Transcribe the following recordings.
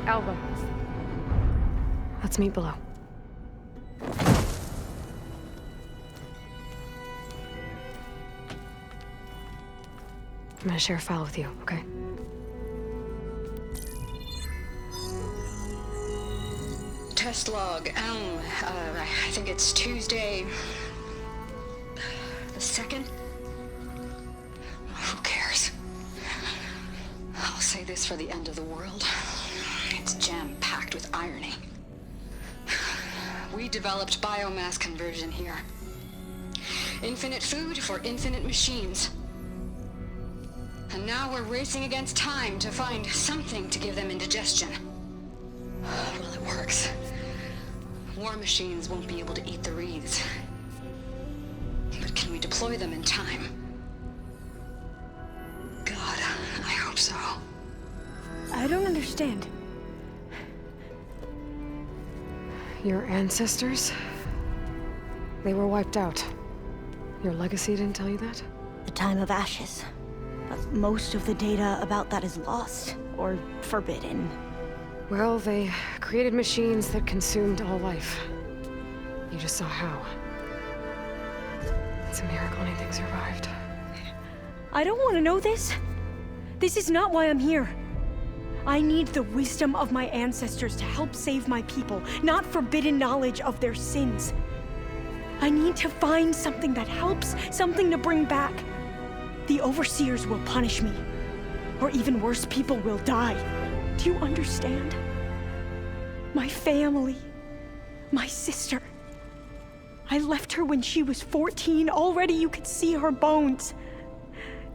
Alva. Let's meet below. I'm gonna share a file with you, okay? Test log, I think it's Tuesday the 2nd? Who cares? I'll say this for the end of the world. It's jam-packed with irony. We developed biomass conversion here. Infinite food for infinite machines. And now we're racing against time to find something to give them indigestion. Well, it works. War machines won't be able to eat the wreaths. But can we deploy them in time? God, I hope so. I don't understand. Your ancestors? They were wiped out. Your legacy didn't tell you that? The time of ashes. But most of the data about that is lost, or forbidden. Well, they created machines that consumed all life. You just saw how. It's a miracle anything survived. I don't want to know this. This is not why I'm here. I need the wisdom of my ancestors to help save my people, not forbidden knowledge of their sins. I need to find something that helps, something to bring back. The overseers will punish me. Or even worse, people will die. Do you understand? My family. My sister. I left her when she was 14. Already you could see her bones.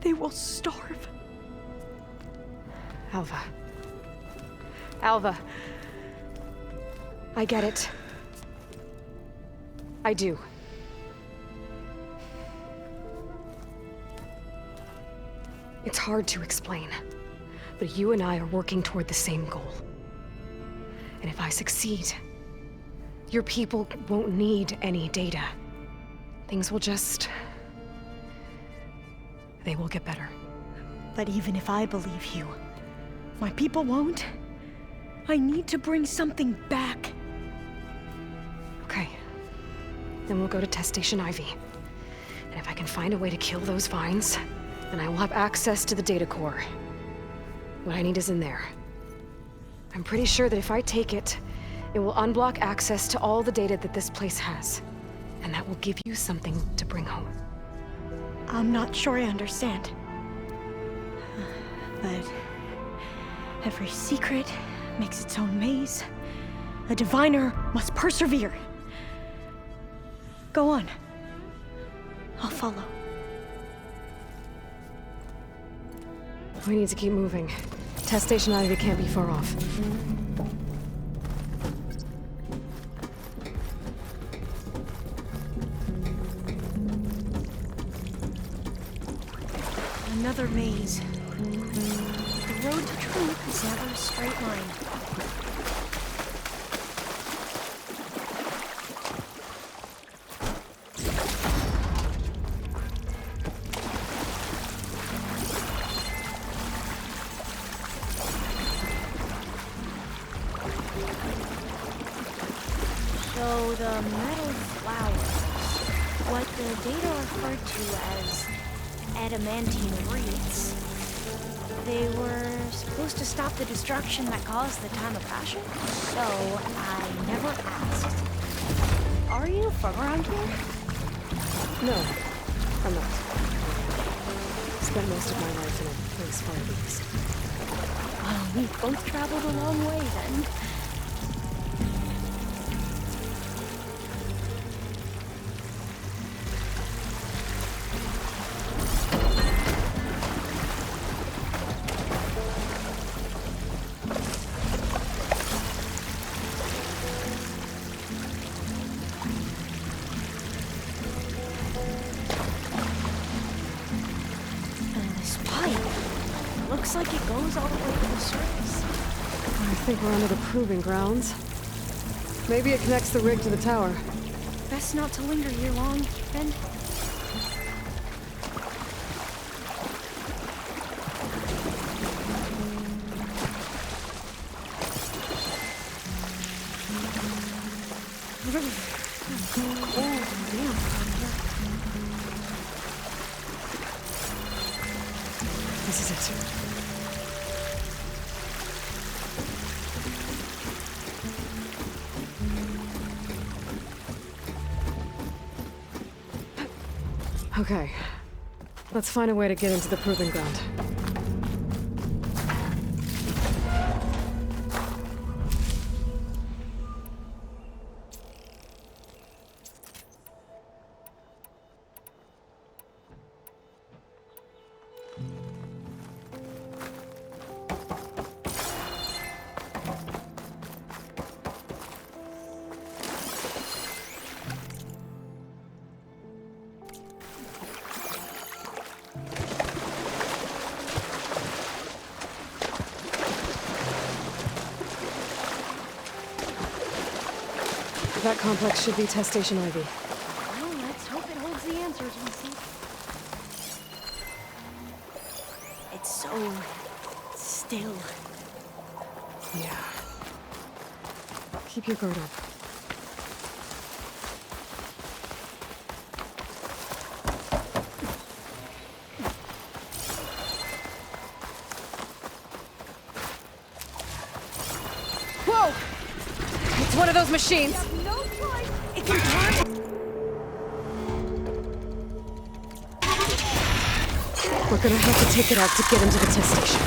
They will starve. Alva. Alva. I get it. I do. It's hard to explain, but you and I are working toward the same goal. And if I succeed, your people won't need any data. Things will just... they will get better. But even if I believe you, my people won't. I need to bring something back. Okay. Then we'll go to Test Station Ivy. And if I can find a way to kill those vines, then I will have access to the data core. What I need is in there. I'm pretty sure that if I take it, it will unblock access to all the data that this place has. And that will give you something to bring home. I'm not sure I understand. But every secret makes its own maze. A diviner must persevere. Go on. I'll follow. We need to keep moving. Test Station Ivy can't be far off. Another maze. The road to truth is never a straight line. So the metal flowers, what the data referred to as adamantine wreaths, they were supposed to stop the destruction that caused the time of passion? So I never asked. Are you from around here? No, I'm not. Spent most of my life in a place far east. Well, we've both traveled a long way then. Looks like it goes all the way to the surface. I think we're under the proving grounds. Maybe it connects the rig to the tower. Best not to linger here long, Ben. This is it. Okay. Let's find a way to get into the proving ground. That complex should be test station Ivy. Well, let's hope it holds the answers we seek. It's so still. Yeah. Keep your guard up. Whoa! It's one of those machines! No choice! It can turn! We're gonna have to take it out to get into the test station.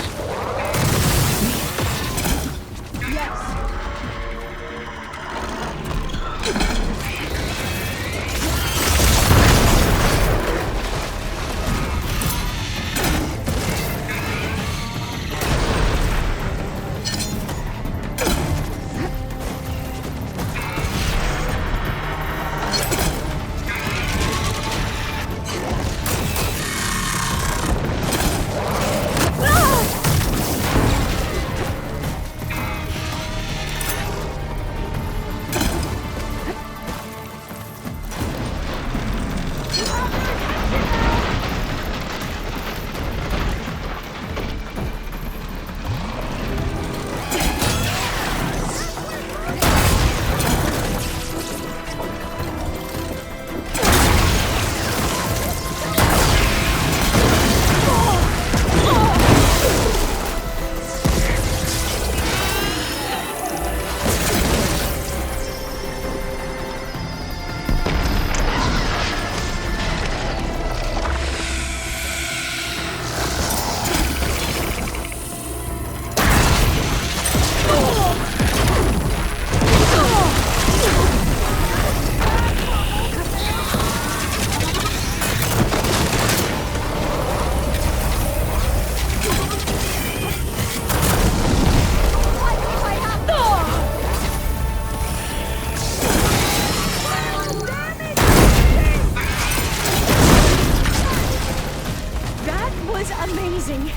Amazing.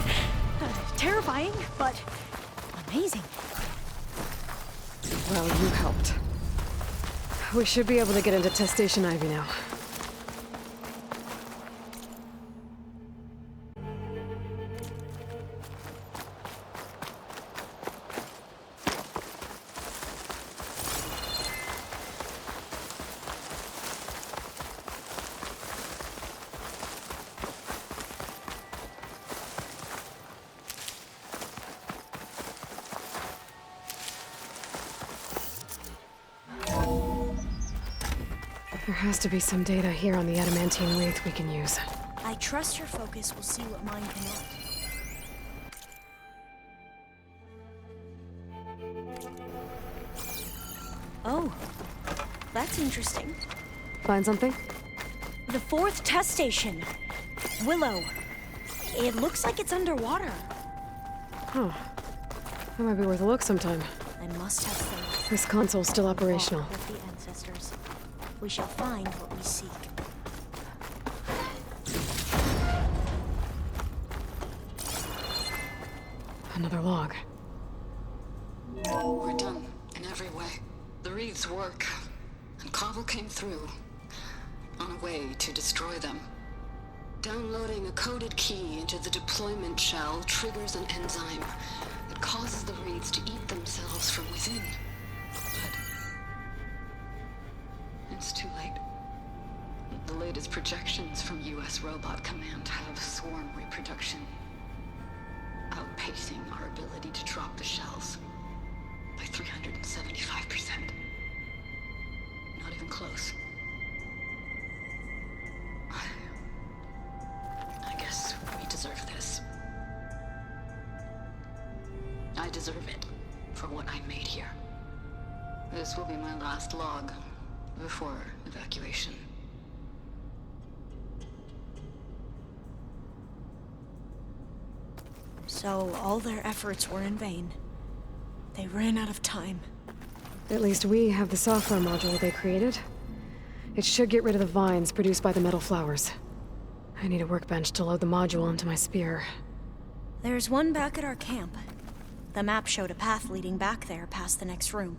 Terrifying, but amazing. Well, you helped. We should be able to get into test station Ivy now. There has to be some data here on the adamantine wraith we can use. I trust your focus will see what mine cannot. Oh, that's interesting. Find something? The 4th test station. Willow. It looks like it's underwater. Huh. That might be worth a look sometime. I must have faith. This console's still operational. With the ancestors. We shall find what we seek. Another log. We're done in every way. The Reeves' work, and Cobble came through on a way to destroy them. Downloading a coded key into the deployment shell triggers an enzyme that causes the Reeves to eat themselves from within. too late. The latest projections from U.S. Robot Command have swarm reproduction outpacing our ability to drop the shells by 375%. Not even close. I guess we deserve this. I deserve it for what I made here. This will be my last log before evacuation. So all their efforts were in vain. They ran out of time. At least we have the software module they created. It should get rid of the vines produced by the metal flowers. I need a workbench to load the module into my spear. There's one back at our camp. The map showed a path leading back there past the next room.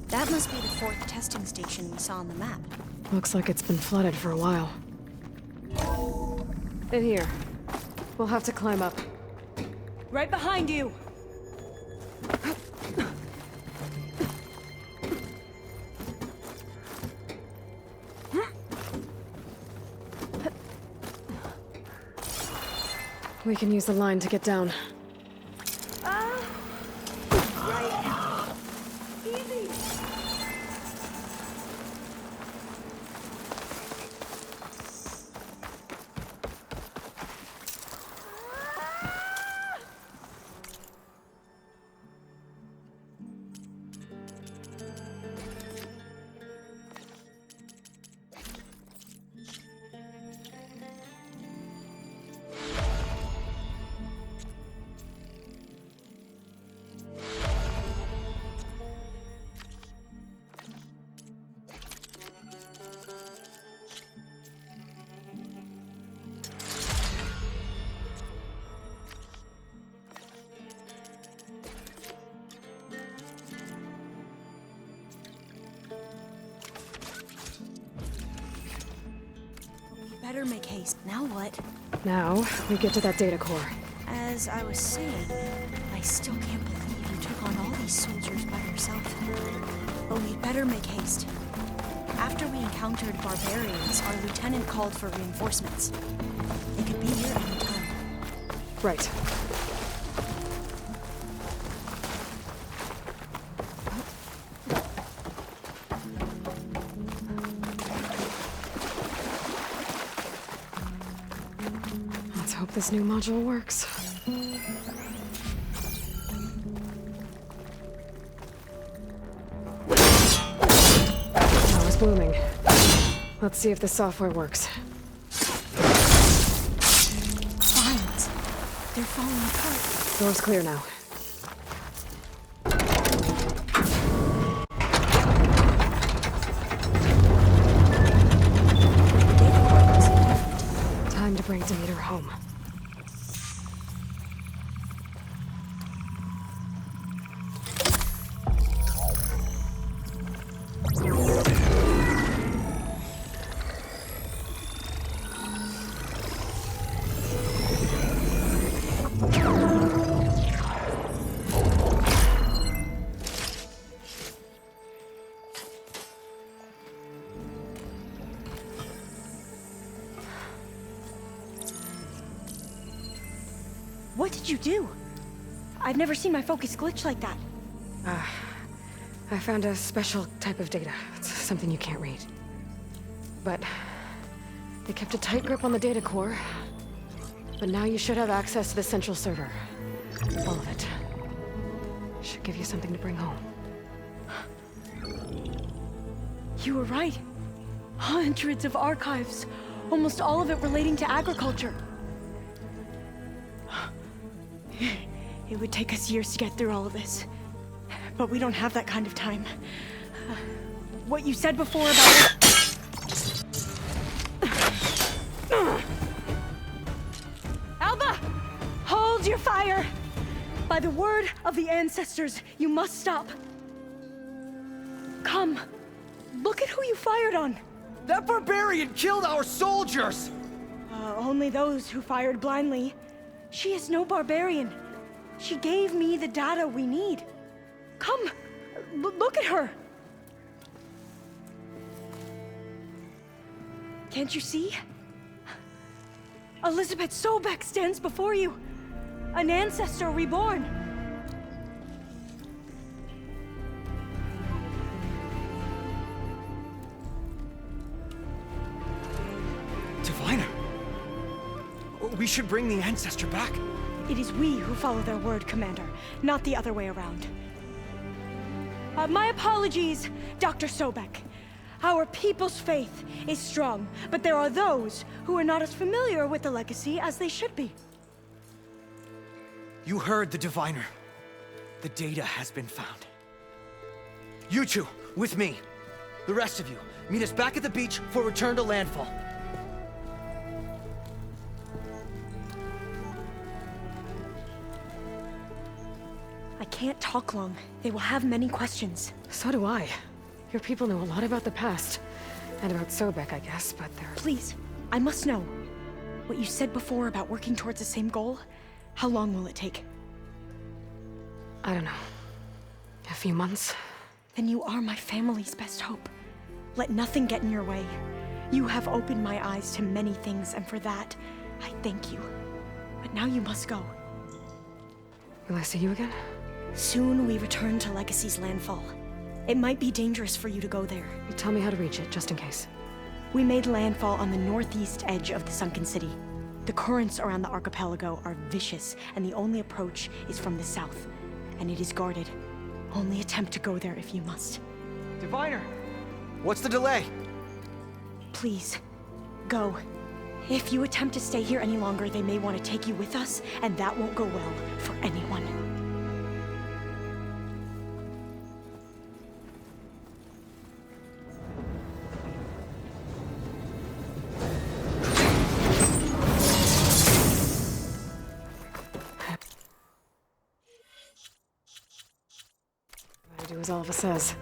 That must be the 4th testing station we saw on the map. Looks like it's been flooded for a while. In here. We'll have to climb up. Right behind you! We can use the line to get down. Better make haste. Now what? Now, we get to that data core. As I was saying, I still can't believe you took on all these soldiers by yourself. But we'd better make haste. After we encountered barbarians, our lieutenant called for reinforcements. They could be here any time. Right. Let's hope this new module works. That was booming. Let's see if the software works. Vines. They're falling apart. Door's clear now. Time to bring Demeter home. What did you do? I've never seen my focus glitch like that. I found a special type of data. It's something you can't read. But they kept a tight grip on the data core. But now you should have access to the central server. All of it. Should give you something to bring home. You were right. Hundreds of archives. Almost all of it relating to agriculture. It would take us years to get through all of this. But we don't have that kind of time. What you said before about... Alba! Hold your fire! By the word of the ancestors, you must stop. Come. Look at who you fired on. That barbarian killed our soldiers! Only those who fired blindly. She is no barbarian. She gave me the data we need. Come, look at her. Can't you see? Elizabeth Sobek stands before you. An ancestor reborn. Diviner! We should bring the ancestor back. It is we who follow their word, Commander, not the other way around. My apologies, Dr. Sobek. Our people's faith is strong, but there are those who are not as familiar with the legacy as they should be. You heard the diviner. The data has been found. You two, with me. The rest of you, meet us back at the beach for return to landfall. I can't talk long. They will have many questions. So do I. Your people know a lot about the past. And about Sobek, I guess, but they're... Please, I must know. What you said before about working towards the same goal, how long will it take? I don't know. A few months? Then you are my family's best hope. Let nothing get in your way. You have opened my eyes to many things, and for that, I thank you. But now you must go. Will I see you again? Soon we return to Legacy's landfall. It might be dangerous for you to go there. Tell me how to reach it, just in case. We made landfall on the northeast edge of the sunken city. The currents around the archipelago are vicious, and the only approach is from the south. And it is guarded. Only attempt to go there if you must. Diviner! What's the delay? Please, go. If you attempt to stay here any longer, they may want to take you with us, and that won't go well for anyone. I do as Alva says.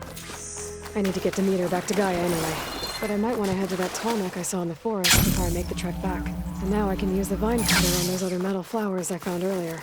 I need to get Demeter back to Gaia anyway. But I might want to head to that tall neck I saw in the forest before I make the trek back. And now I can use the vine cutter on those other metal flowers I found earlier.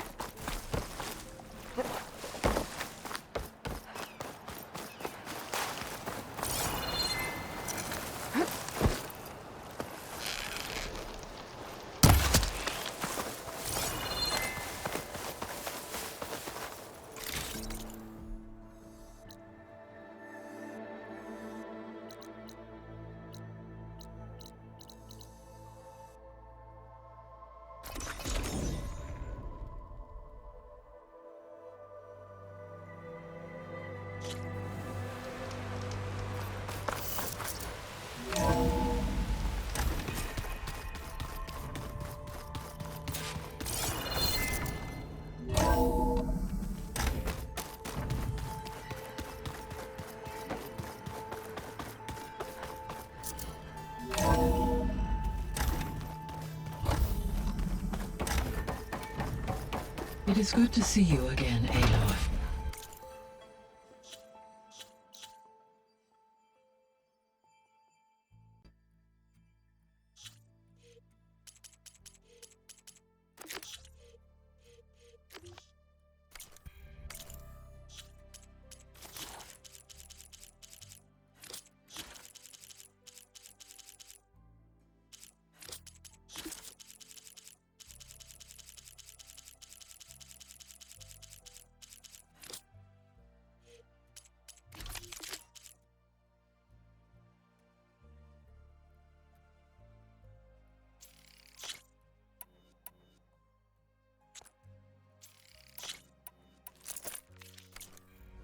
It is good to see you again, Aloy.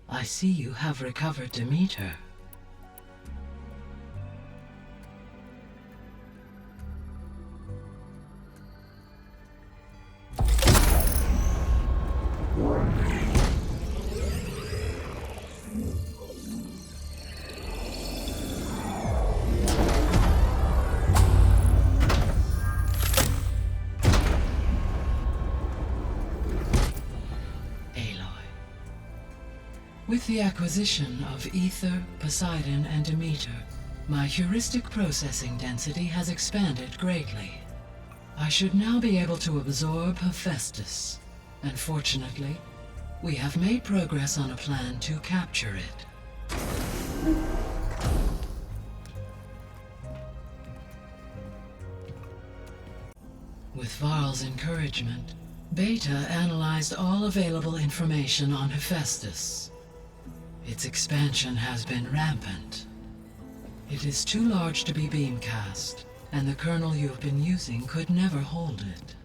I see you have recovered Demeter. With the acquisition of Ether, Poseidon, and Demeter, my heuristic processing density has expanded greatly. I should now be able to absorb Hephaestus, and fortunately, we have made progress on a plan to capture it. With Varl's encouragement, Beta analyzed all available information on Hephaestus. Its expansion has been rampant. It is too large to be beamcast, and the kernel you've been using could never hold it.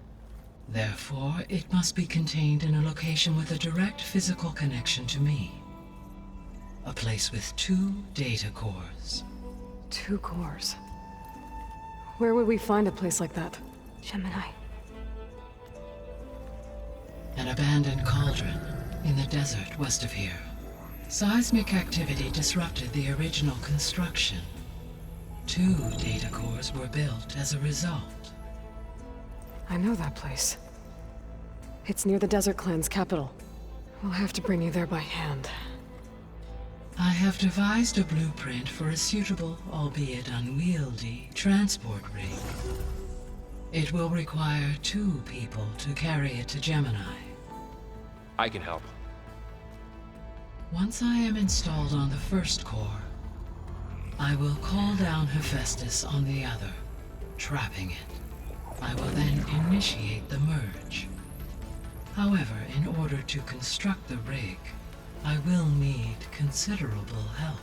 Therefore, it must be contained in a location with a direct physical connection to me. A place with 2 data cores. 2 cores. Where would we find a place like that? Gemini. An abandoned cauldron in the desert west of here. Seismic activity disrupted the original construction. 2 data cores were built as a result. I know that place. It's near the Desert Clan's capital. We'll have to bring you there by hand. I have devised a blueprint for a suitable, albeit unwieldy, transport rig. It will require 2 people to carry it to Gemini. I can help. Once I am installed on the first core, I will call down Hephaestus on the other, trapping it. I will then initiate the merge. However, in order to construct the rig, I will need considerable help.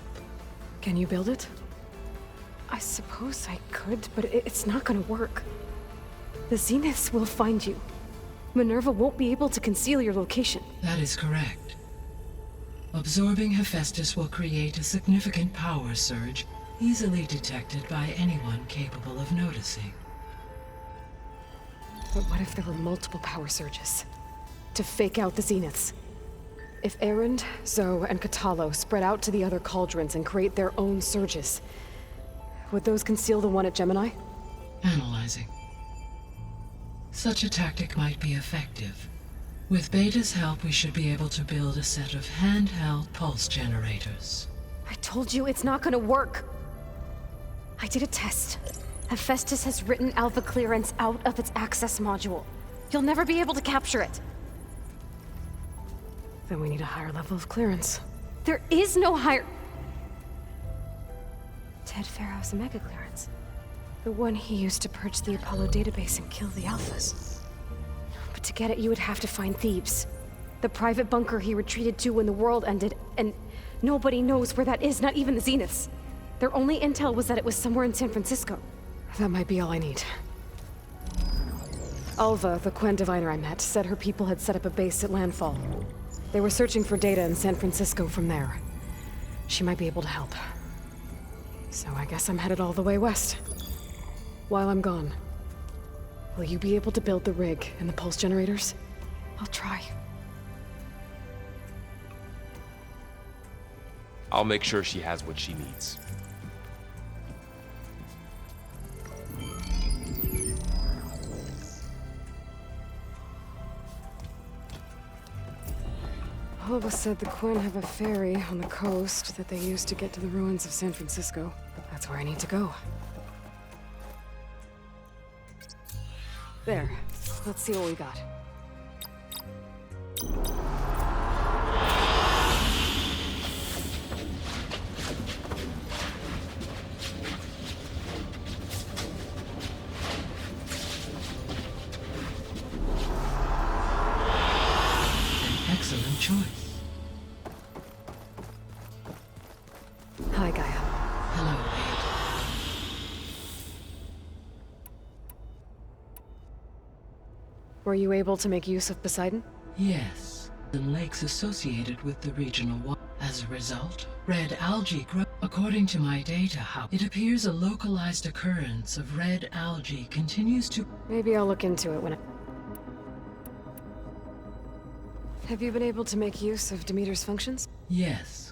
Can you build it? I suppose I could, but it's not gonna work. The Zeniths will find you. Minerva won't be able to conceal your location. That is correct. Absorbing Hephaestus will create a significant power surge, easily detected by anyone capable of noticing. But what if there were multiple power surges? To fake out the Zeniths? If Erend, Zoe, and Katalo spread out to the other cauldrons and create their own surges, would those conceal the one at Gemini? Analyzing. Such a tactic might be effective. With Beta's help, we should be able to build a set of handheld pulse generators. I told you it's not gonna work. I did a test. Hephaestus has written Alpha clearance out of its access module. You'll never be able to capture it. Then we need a higher level of clearance. There is no higher... Ted Farrow's Omega clearance. The one he used to purge the Apollo database and kill the Alphas. But to get it, you would have to find Thebes. The private bunker he retreated to when the world ended, and nobody knows where that is, not even the Zeniths. Their only intel was that it was somewhere in San Francisco. That might be all I need. Alva, the Quen diviner I met, said her people had set up a base at Landfall. They were searching for data in San Francisco from there. She might be able to help. So I guess I'm headed all the way west. While I'm gone, will you be able to build the rig and the pulse generators? I'll try. I'll make sure she has what she needs. Alva said the Quen have a ferry on the coast that they use to get to the ruins of San Francisco. That's where I need to go. There. Let's see what we got. An excellent choice. Hi, Gaia. Hello, Wade. Were you able to make use of Poseidon? Yes, the lakes associated with the regional water. As a result, red algae grow. According to my data, it appears a localized occurrence of red algae continues to... Maybe I'll look into it when I... Have you been able to make use of Demeter's functions? Yes.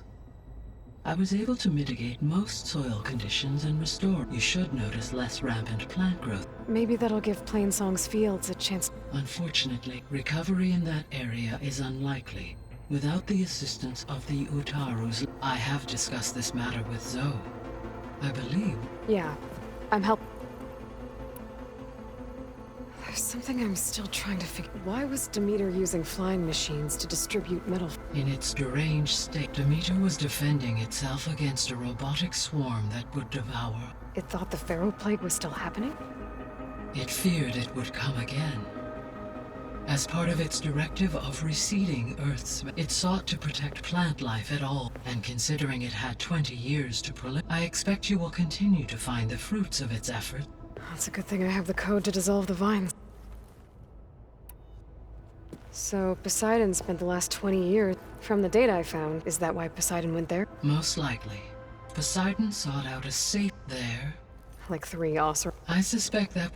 I was able to mitigate most soil conditions and restore. You should notice less rampant plant growth. Maybe that'll give Plainsong's fields a chance. Unfortunately, recovery in that area is unlikely. Without the assistance of the Utarus, I have discussed this matter with Zoe. I believe. Yeah, I'm help. There's something I'm still trying to figure. Why was Demeter using flying machines to distribute metal? In its deranged state, Demeter was defending itself against a robotic swarm that would devour. It thought the Pharaoh Plague was still happening? It feared it would come again. As part of its directive of receding Earth's, it sought to protect plant life at all, and considering it had 20 years to proliferate, I expect you will continue to find the fruits of its effort. It's a good thing I have the code to dissolve the vines. So, Poseidon spent the last 20 years. From the data I found, is that why Poseidon went there? Most likely. Poseidon sought out a safe there. Like 3 Osir. I suspect that.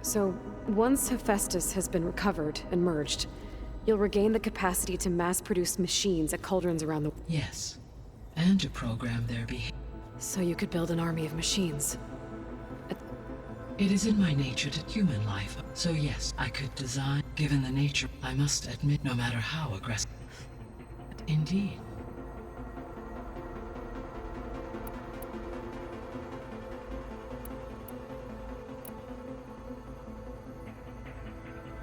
So, once Hephaestus has been recovered and merged, you'll regain the capacity to mass-produce machines at cauldrons around the... Yes. And to program their behavior. So you could build an army of machines. It is in my nature to human life, so yes, I could design, given the nature, I must admit, no matter how aggressive. Indeed.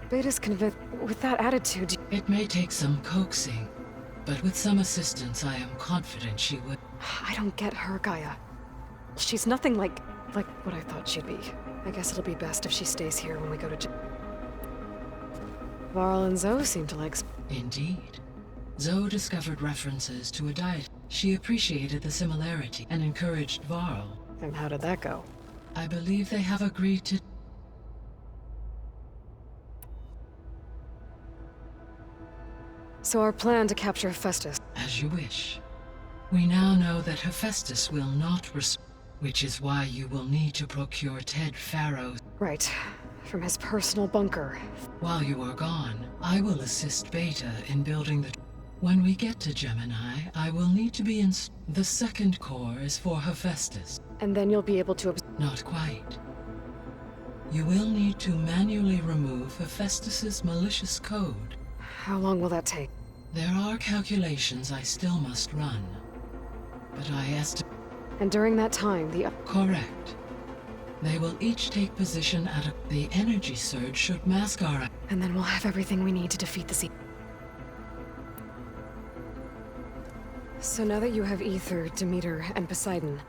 Beta's convinced. With that attitude... It may take some coaxing, but with some assistance I am confident she would. I don't get her, Gaia. She's nothing like what I thought she'd be. I guess it'll be best if she stays here when we go to Varl and Zoe seem to like... Indeed. Zoe discovered references to a diet. She appreciated the similarity and encouraged Varl. And how did that go? I believe they have agreed to... So our plan to capture Hephaestus... As you wish. We now know that Hephaestus will not which is why you will need to procure Ted Pharaoh's... Right. From his personal bunker. While you are gone, I will assist Beta in building the... When we get to Gemini, I will need to be in... The second core is for Hephaestus. And then you'll be able to... Not quite. You will need to manually remove Hephaestus's malicious code. How long will that take? There are calculations I still must run. But I estimate... And during that time, the... Correct. They will each take position at a... The energy surge should mask our... And then we'll have everything we need to defeat the sea. So now that you have Ether, Demeter, and Poseidon,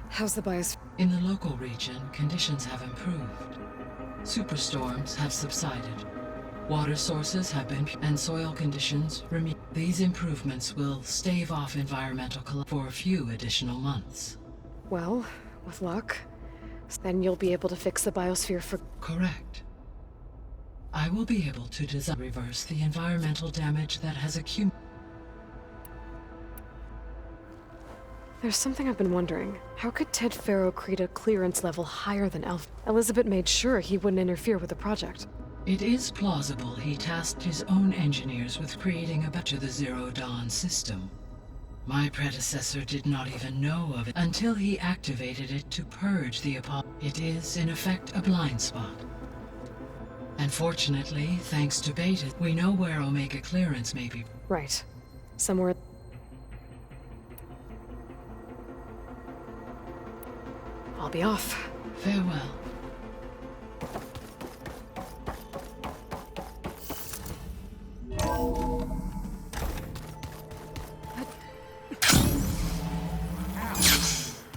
how's the bios... In the local region, conditions have improved. Superstorms have subsided. Water sources have been... and soil conditions remain. These improvements will stave off environmental collapse for a few additional months. Well, with luck, then you'll be able to fix the biosphere for... Correct. I will be able to reverse the environmental damage that has accumulated. There's something I've been wondering. How could Ted Pharaoh create a clearance level higher than Elf? Elizabeth made sure he wouldn't interfere with the project. It is plausible he tasked his own engineers with creating a batch of the Zero Dawn system. My predecessor did not even know of it until he activated it to purge the Apollo. It is, in effect, a blind spot. And fortunately, thanks to Beta, we know where Omega clearance may be. Right. Somewhere... I'll be off. Farewell.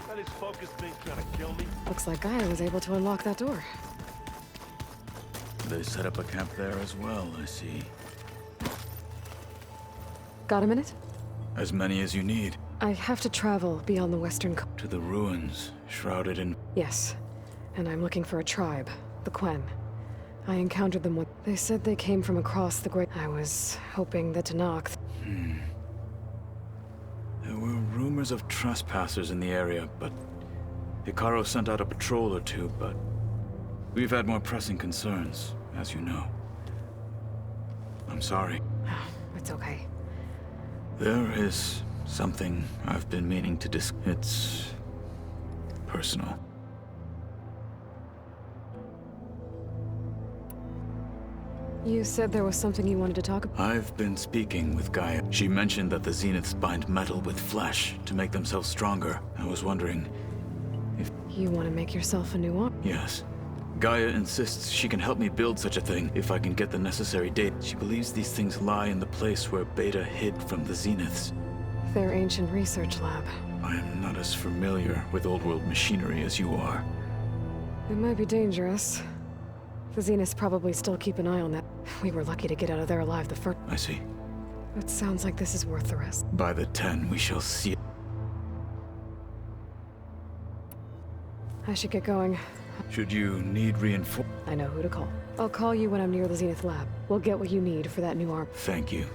That is focus thing trying to kill me. Looks like Gaia was able to unlock that door. They set up a camp there as well, I see. Got a minute? As many as you need. I have to travel beyond the western To the ruins, shrouded in... Yes. And I'm looking for a tribe, the Quen. I encountered them when... They said they came from across the great... I was hoping that Tanakh... There were rumors of trespassers in the area, but... Hikaru sent out a patrol or two, but... We've had more pressing concerns, as you know. I'm sorry. It's okay. There is something I've been meaning to discuss. It's... personal. You said there was something you wanted to talk about. I've been speaking with Gaia. She mentioned that the Zeniths bind metal with flesh to make themselves stronger. I was wondering if... You want to make yourself a new arm? Yes. Gaia insists she can help me build such a thing if I can get the necessary data. She believes these things lie in the place where Beta hid from the Zeniths. Their ancient research lab. I am not as familiar with old-world machinery as you are. It might be dangerous. The Zeniths probably still keep an eye on that. We were lucky to get out of there alive the first. I see. It sounds like this is worth the risk. By the 10, we shall see. I should get going. Should you need reinforcements? I know who to call. I'll call you when I'm near the Zenith lab. We'll get what you need for that new arm. Thank you.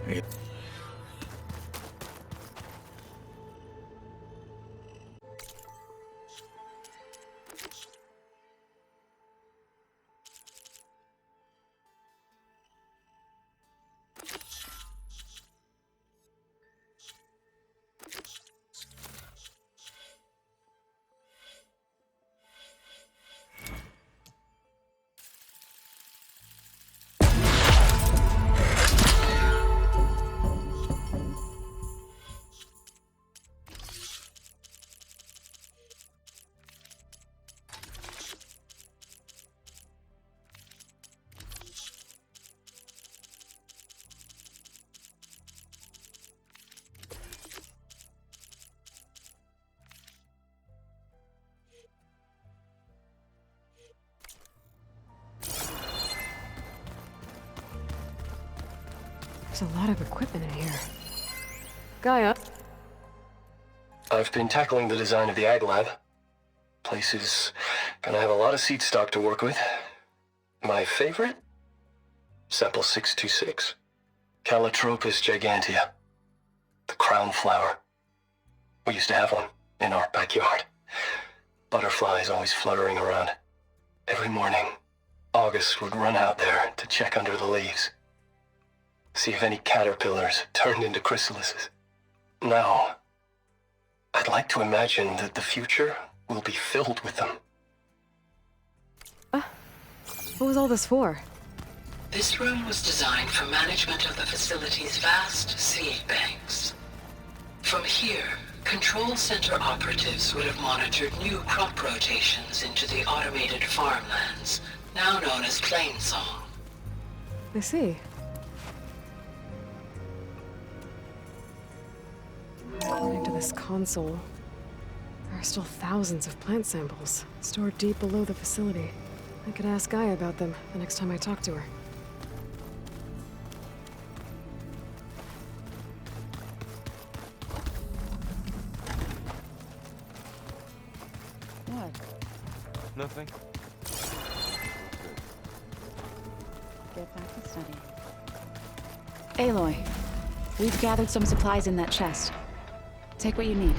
There's a lot of equipment in here. Gaia. I've been tackling the design of the Ag Lab. Place is gonna have a lot of seed stock to work with. My favorite? Sample 626. Calotropis gigantea. The crown flower. We used to have one in our backyard. Butterflies always fluttering around. Every morning, August would run out there to check under the leaves. See if any caterpillars turned into chrysalises. Now, I'd like to imagine that the future will be filled with them. What was all this for? This room was designed for management of the facility's vast seed banks. From here, Control Center operatives would have monitored new crop rotations into the automated farmlands, now known as Plainsong. I see. According to this console, there are still thousands of plant samples stored deep below the facility. I could ask Gaia about them the next time I talk to her. What? Nothing. Get back to study. Aloy, we've gathered some supplies in that chest. Take what you need.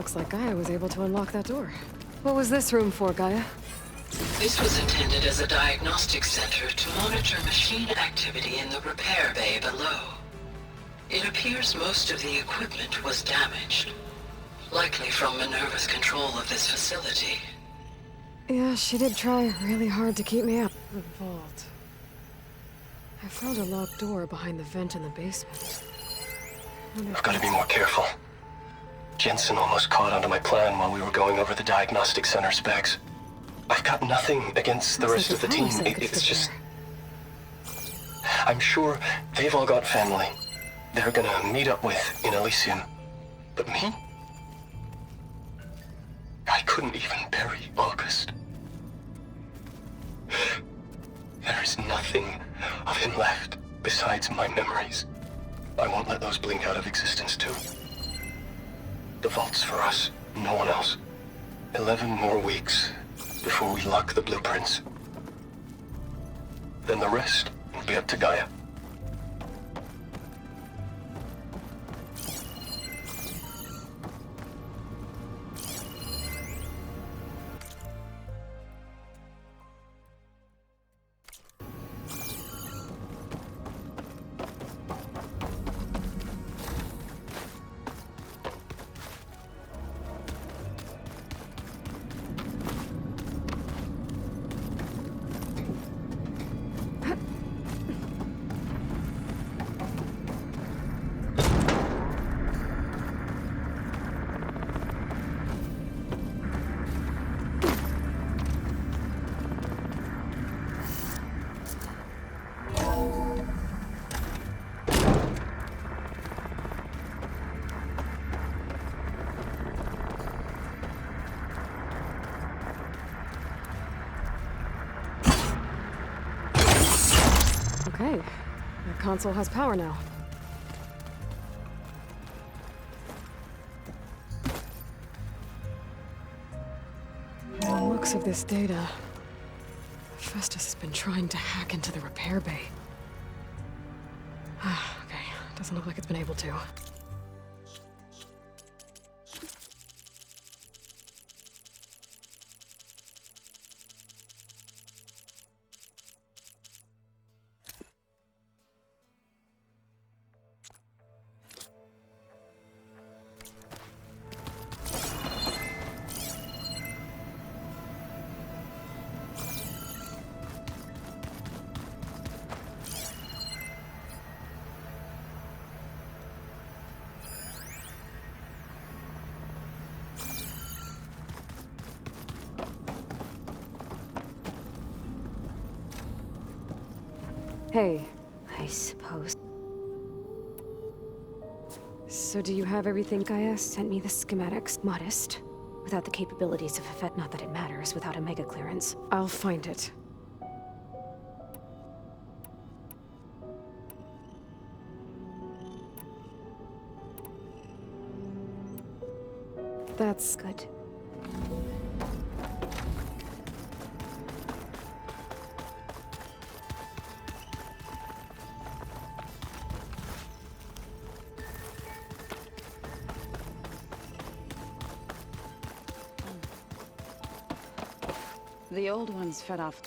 Looks like Gaia was able to unlock that door. What was this room for, Gaia? This was intended as a diagnostic center to monitor machine activity in the repair bay below. It appears most of the equipment was damaged, likely from Minerva's control of this facility. Yeah, she did try really hard to keep me out. The vault. I found a locked door behind the vent in the basement. I've got to be more careful. Jensen almost caught onto my plan while we were going over the diagnostic center specs. I've got nothing against the rest of the team. It's just... I'm sure they've all got family they're gonna meet up with in Elysium. But me? I couldn't even bury August. There is nothing of him left besides my memories. I won't let those blink out of existence too. The vault's for us, no one else. 11 more weeks before we lock the blueprints. Then the rest will be up to Gaia. Okay, the console has power now. From the looks of this data, Festus has been trying to hack into the repair bay. Okay, doesn't look like it's been able to. Hey. I suppose. So do you have everything? Gaia sent me the schematics. Modest. Without the capabilities of Effet, not that it matters, without a mega clearance. I'll find it. That's good. The old ones fed off.